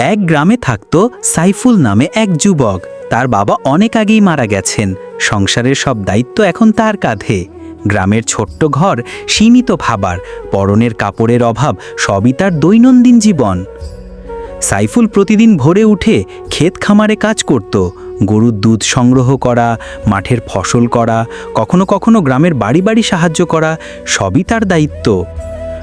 এক গ্রামে থাকত সাইফুল নামে এক যুবক। তার বাবা অনেক আগেই মারা গেছেন। সংসারের সব দায়িত্ব এখন তার কাঁধে। গ্রামের ছোট্ট ঘর, সীমিত খাবার, পরনের কাপড়ের অভাব, সবই তার দৈনন্দিন জীবন। সাইফুল প্রতিদিন ভোরে উঠে ক্ষেত খামারে কাজ করত। গরুর দুধ সংগ্রহ করা, মাঠের ফসল করা, কখনো কখনো গ্রামের বাড়ি বাড়ি সাহায্য করা, সবই তার দায়িত্ব।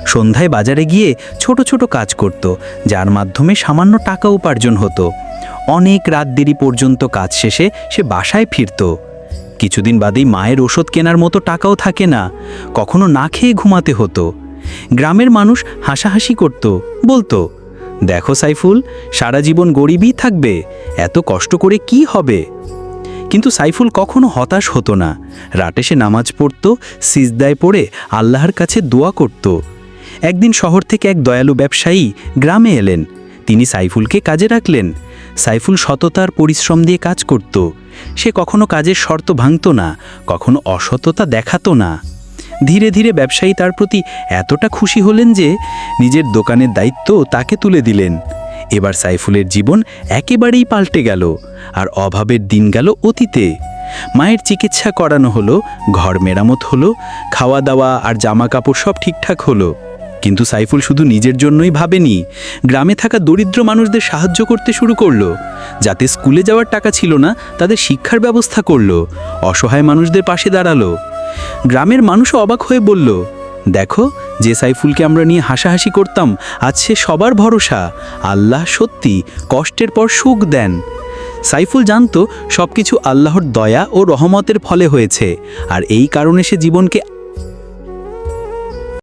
সন্ধ্যায় বাজারে গিয়ে ছোট ছোট কাজ করত, যার মাধ্যমে সামান্য টাকা উপার্জন হতো। অনেক রাত দেরি পর্যন্ত কাজ শেষে সে বাসায় ফিরত। কিছুদিন বাদেই মায়ের ওষুধ কেনার মতো টাকাও থাকে না, কখনো না খেয়ে ঘুমাতে হতো। গ্রামের মানুষ হাসাহাসি করত, বলতো, দেখো সাইফুল, সারা জীবন গরিবই থাকবে, এত কষ্ট করে কি হবে? কিন্তু সাইফুল কখনো হতাশ হতো না। রাতে সে নামাজ পড়ত, সিজদায় পড়ে আল্লাহর কাছে দোয়া করত। একদিন শহর থেকে এক দয়ালু ব্যবসায়ী গ্রামে এলেন। তিনি সাইফুলকে কাজে রাখলেন। সাইফুল সততার পরিশ্রম দিয়ে কাজ করত। সে কখনো কাজের শর্ত ভাঙত না, কখনো অসততা দেখাতো না। ধীরে ধীরে ব্যবসায়ী তার প্রতি এতটা খুশি হলেন যে নিজের দোকানের দায়িত্ব তাকে তুলে দিলেন। এবার সাইফুলের জীবন একেবারেই পাল্টে গেল, আর অভাবের দিন গেল অতীতে। মায়ের চিকিৎসা করানো হলো, ঘর মেরামত হলো, খাওয়া দাওয়া আর জামা কাপড় সব ঠিকঠাক হলো। কিন্তু সাইফুল শুধু নিজের জন্যই ভাবেনি, গ্রামে থাকা দরিদ্র মানুষদের সাহায্য করতে শুরু করলো। যাতে স্কুলে যাওয়ার টাকা ছিল না, তাদের শিক্ষার ব্যবস্থা করলো, অসহায় মানুষদের পাশে দাঁড়ালো। গ্রামের মানুষও অবাক হয়ে বলল, দেখো, যে সাইফুলকে আমরা নিয়ে হাসাহাসি করতাম, আজ সে সবার ভরসা। আল্লাহ সত্যি কষ্টের পর সুখ দেন। সাইফুল জানতো সবকিছু আল্লাহর দয়া ও রহমতের ফলে হয়েছে, আর এই কারণে সে জীবনকে